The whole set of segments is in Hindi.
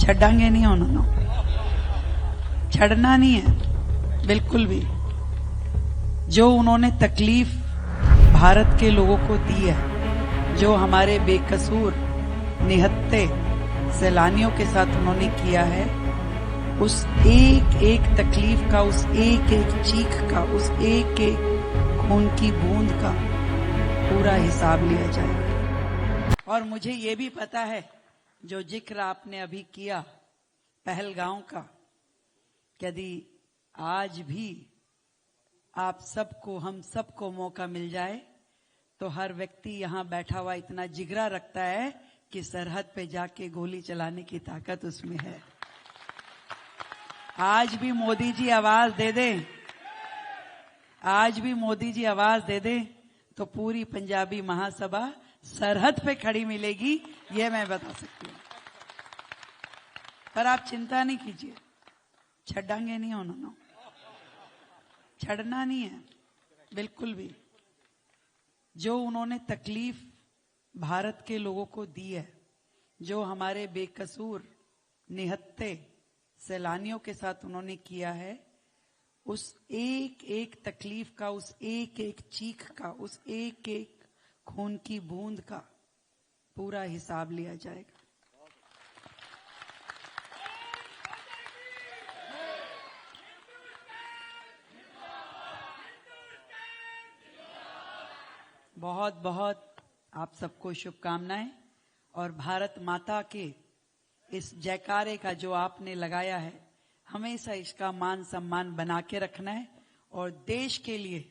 छड़ांगे नहीं उन्होंने, छड़ना नहीं है बिल्कुल भी। जो उन्होंने तकलीफ भारत के लोगों को दी है, जो हमारे बेकसूर निहत्थे सैलानियों के साथ उन्होंने किया है, उस एक एक तकलीफ का, उस एक एक चीख का, उस एक एक खून की बूंद का पूरा हिसाब लिया जाएगा। और मुझे ये भी पता है, जो जिक्र आपने अभी किया पहलगांव का, यदि आज भी आप सबको, हम सबको मौका मिल जाए तो हर व्यक्ति यहां बैठा हुआ इतना जिगरा रखता है कि सरहद पे जाके गोली चलाने की ताकत उसमें है। आज भी मोदी जी आवाज दे दें, आज भी मोदी जी आवाज दे दें तो पूरी पंजाबी महासभा सरहद पे खड़ी मिलेगी, ये मैं बता सकती हूं। पर आप चिंता नहीं कीजिए, छड़ांगे नहीं उन्होंने, छड़ना नहीं है बिल्कुल भी। जो उन्होंने तकलीफ भारत के लोगों को दी है, जो हमारे बेकसूर निहत्थे सैलानियों के साथ उन्होंने किया है, उस एक एक तकलीफ का, उस एक एक चीख का, उस एक एक खून की बूंद का पूरा हिसाब लिया जाएगा। बहुत बहुत आप सबको शुभकामनाएं। और भारत माता के इस जयकारे का जो आपने लगाया है, हमेशा इसका मान सम्मान बना के रखना है। और देश के लिए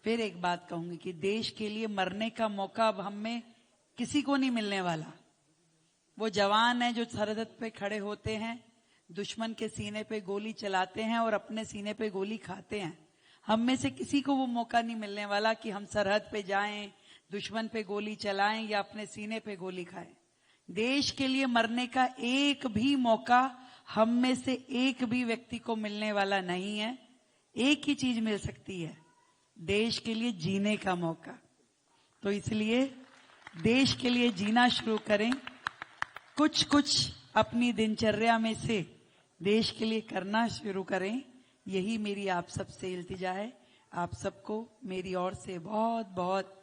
फिर एक बात कहूंगी कि देश के लिए मरने का मौका अब हम में किसी को नहीं मिलने वाला। वो जवान हैं जो सरहद पे खड़े होते हैं, दुश्मन के सीने पे गोली चलाते हैं और अपने सीने पे गोली खाते हैं। हम में से किसी को वो मौका नहीं मिलने वाला कि हम सरहद पे जाएं, दुश्मन पे गोली चलाएं या अपने सीने पे गोली खाएं। देश के लिए मरने का एक भी मौका हम में से एक भी व्यक्ति को मिलने वाला नहीं है। एक ही चीज मिल सकती है, देश के लिए जीने का मौका। तो इसलिए देश के लिए जीना शुरू करें। कुछ कुछ अपनी दिनचर्या में से देश के लिए करना शुरू करें। यही मेरी आप सबसे इल्तिजा है। आप सबको मेरी ओर से बहुत बहुत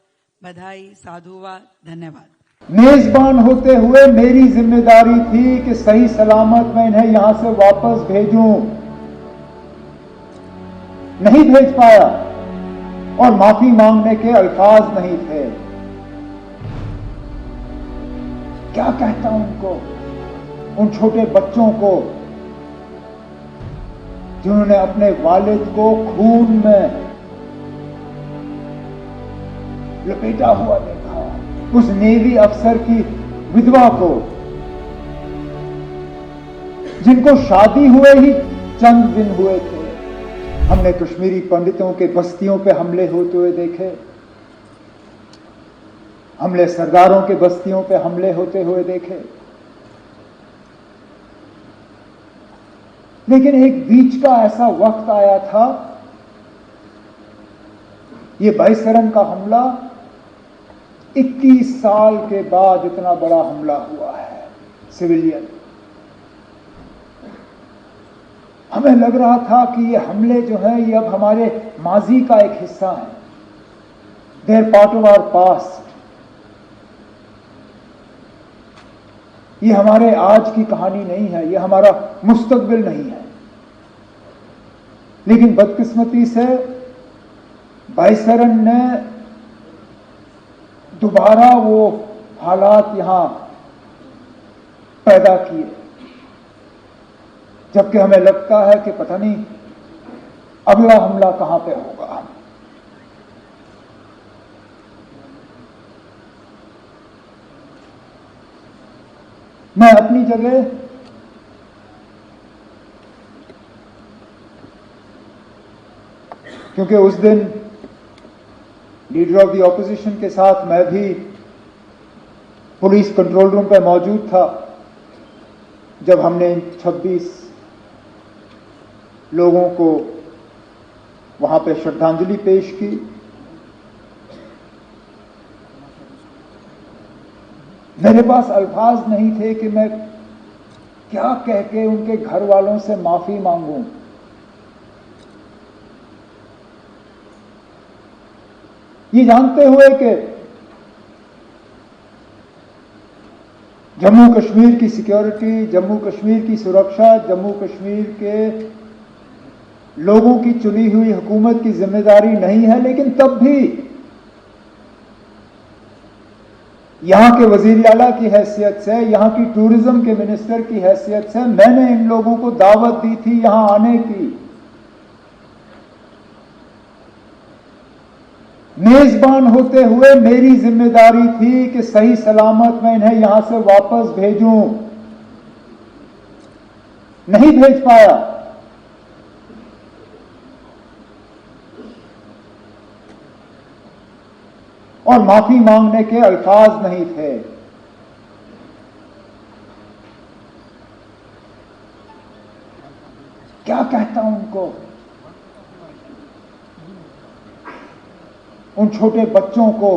बधाई, साधुवाद, धन्यवाद। मेजबान होते हुए मेरी जिम्मेदारी थी कि सही सलामत मैं इन्हें यहां से वापस भेजूं, नहीं भेज पाया और माफी मांगने के अल्फाज नहीं थे। क्या कहता हूं उनको, उन छोटे बच्चों को जिन्होंने अपने वालिद को खून में लपेटा हुआ देखा, उस नेवी अफसर की विधवा को जिनको शादी हुए ही चंद दिन हुए थे। हमने कश्मीरी पंडितों के बस्तियों पे हमले होते हुए देखे, हमले सरदारों के बस्तियों पे हमले होते हुए देखे। लेकिन एक बीच का ऐसा वक्त आया था, ये बाईसरन का हमला 21 साल के बाद इतना बड़ा हमला हुआ है सिविलियन। हमें लग रहा था कि ये हमले जो हैं ये अब हमारे माजी का एक हिस्सा है, they are part of our past. ये हमारे आज की कहानी नहीं है, ये हमारा मुस्तकबिल नहीं है। लेकिन बदकिस्मती से बाईसरन ने दोबारा वो हालात यहां पैदा किए, जबकि हमें लगता है कि पता नहीं अगला हमला कहां पे होगा। मैं अपनी जगह क्योंकि उस दिन लीडर ऑफ द ऑपोजिशन के साथ मैं भी पुलिस कंट्रोल रूम पर मौजूद था जब हमने 26 लोगों को वहां पे श्रद्धांजलि पेश की। मेरे पास अल्फाज नहीं थे कि मैं क्या कह के उनके घर वालों से माफी मांगूं? ये जानते हुए कि जम्मू कश्मीर की सिक्योरिटी, जम्मू कश्मीर की सुरक्षा, जम्मू कश्मीर के लोगों की चुनी हुई हुकूमत की जिम्मेदारी नहीं है, लेकिन तब भी यहां के वजीर आला की हैसियत से, यहां की टूरिज्म के मिनिस्टर की हैसियत से मैंने इन लोगों को दावत दी थी यहां आने की। मेजबान होते हुए मेरी जिम्मेदारी थी कि सही सलामत मैं इन्हें यहां से वापस भेजूं, नहीं भेज पाया। और माफी मांगने के अल्फाज नहीं थे। क्या कहता हूं उनको, उन छोटे बच्चों को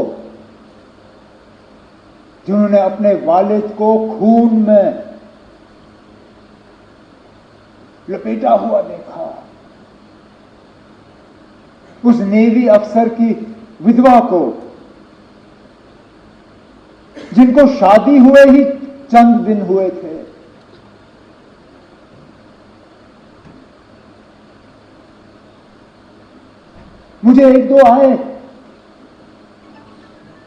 जिन्होंने अपने वालिद को खून में लपेटा हुआ देखा, उस नेवी अफसर की विधवा को जिनको शादी हुए ही चंद दिन हुए थे, मुझे एक दो आए,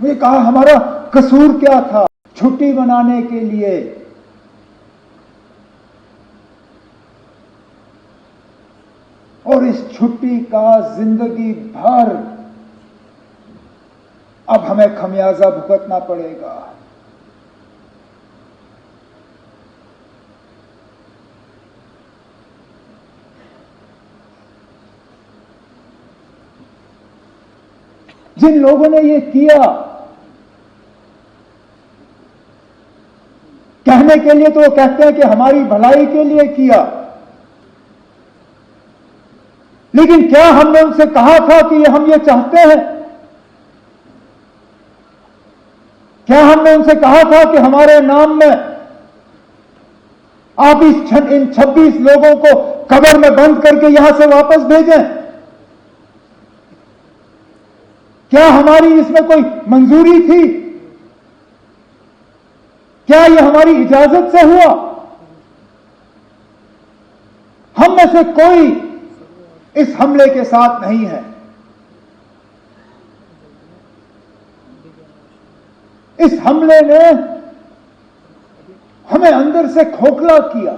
मुझे कहा हमारा कसूर क्या था छुट्टी मनाने के लिए। और इस छुट्टी का जिंदगी भर अब हमें खमियाजा भुगतना पड़ेगा। जिन लोगों ने ये किया, कहने के लिए तो वो कहते हैं कि हमारी भलाई के लिए किया, लेकिन क्या हमने उनसे कहा था कि हम ये चाहते हैं? क्या हमने उनसे कहा था कि हमारे नाम में आप इन 26 लोगों को कब्र में बंद करके यहां से वापस भेजें? क्या हमारी इसमें कोई मंजूरी थी? क्या यह हमारी इजाजत से हुआ? हम में से कोई इस हमले के साथ नहीं है। इस हमले ने हमें अंदर से खोखला किया,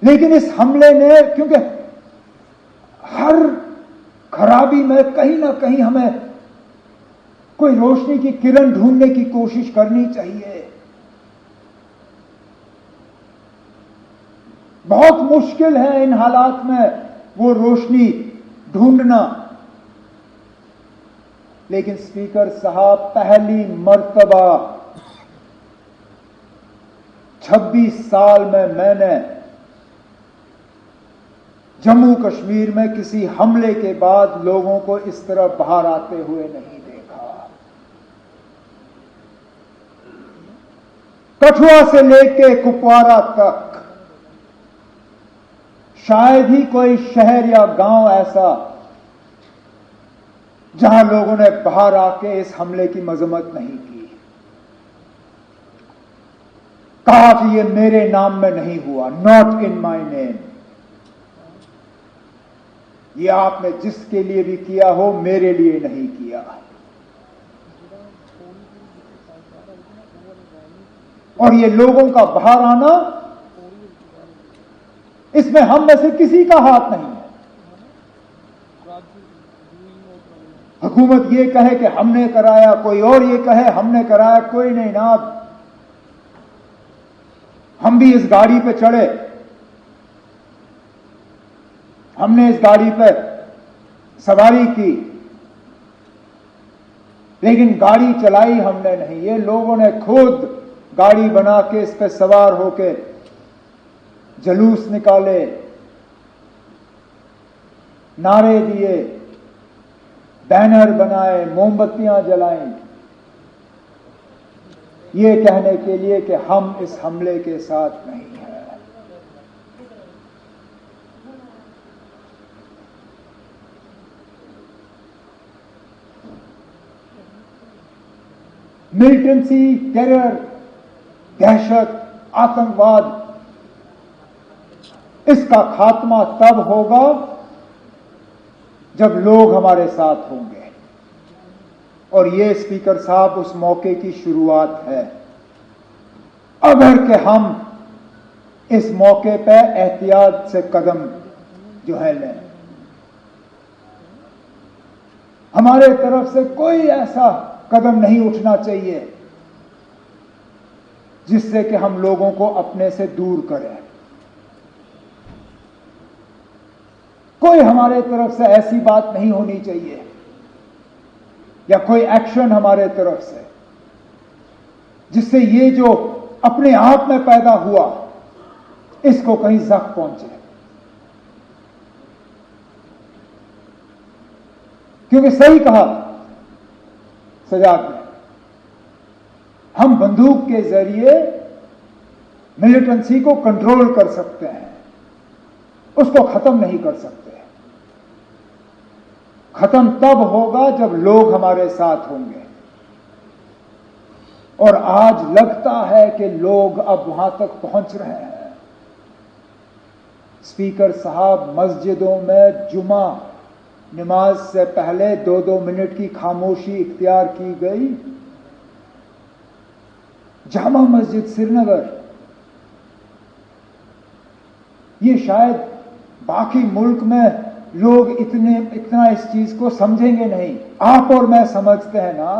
लेकिन इस हमले ने, क्योंकि हर खराबी में कहीं ना कहीं हमें कोई रोशनी की किरण ढूंढने की कोशिश करनी चाहिए। बहुत मुश्किल है इन हालात में वो रोशनी ढूंढना, लेकिन स्पीकर साहब, पहली मर्तबा 26 साल में मैंने जम्मू कश्मीर में किसी हमले के बाद लोगों को इस तरह बाहर आते हुए नहीं देखा। कठुआ से लेके कुपवाड़ा तक शायद ही कोई शहर या गांव ऐसा जहां लोगों ने बाहर आके इस हमले की मजम्मत नहीं की, कहा कि ये मेरे नाम में नहीं हुआ, नॉट इन माय नेम। ये आपने जिसके लिए भी किया हो, मेरे लिए नहीं किया। और ये लोगों का बाहर आना, इसमें हम में से किसी का हाथ नहीं है। हुकूमत ये कहे कि हमने कराया, कोई और ये कहे हमने कराया, कोई नहीं ना। हम भी इस गाड़ी पे चढ़े, हमने इस गाड़ी पे सवारी की, लेकिन गाड़ी चलाई हमने नहीं। ये लोगों ने खुद गाड़ी बना के इस पे सवार होके जलूस निकाले, नारे दिए, बैनर बनाए, मोमबत्तियां जलाई। ये कहने के लिए कि हम इस हमले के साथ नहीं हैं। मिलिटेंसी, टेरर, दहशत, आतंकवाद, इसका खात्मा तब होगा जब लोग हमारे साथ होंगे। और ये स्पीकर साहब उस मौके की शुरुआत है। अगर कि हम इस मौके पर एहतियात से कदम जो है लें, हमारे तरफ से कोई ऐसा कदम नहीं उठना चाहिए जिससे कि हम लोगों को अपने से दूर करें। कोई हमारे तरफ से ऐसी बात नहीं होनी चाहिए या कोई एक्शन हमारे तरफ से जिससे ये जो अपने आप में पैदा हुआ इसको कहीं जख्म पहुंचे। क्योंकि सही कहा सजाद ने, हम बंदूक के जरिए मिलिटेंसी को कंट्रोल कर सकते हैं, उसको खत्म नहीं कर सकते। खत्म तब होगा जब लोग हमारे साथ होंगे। और आज लगता है कि लोग अब वहां तक पहुंच रहे हैं। स्पीकर साहब, मस्जिदों में जुमा नमाज से पहले 2-2 मिनट की खामोशी इख्तियार की गई। जामा मस्जिद श्रीनगर, ये शायद बाकी मुल्क में लोग इतना इस चीज को समझेंगे नहीं। आप और मैं समझते हैं ना।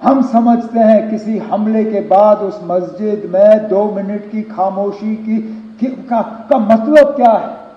हम समझते हैं किसी हमले के बाद उस मस्जिद में 2 मिनट की खामोशी का मतलब क्या है।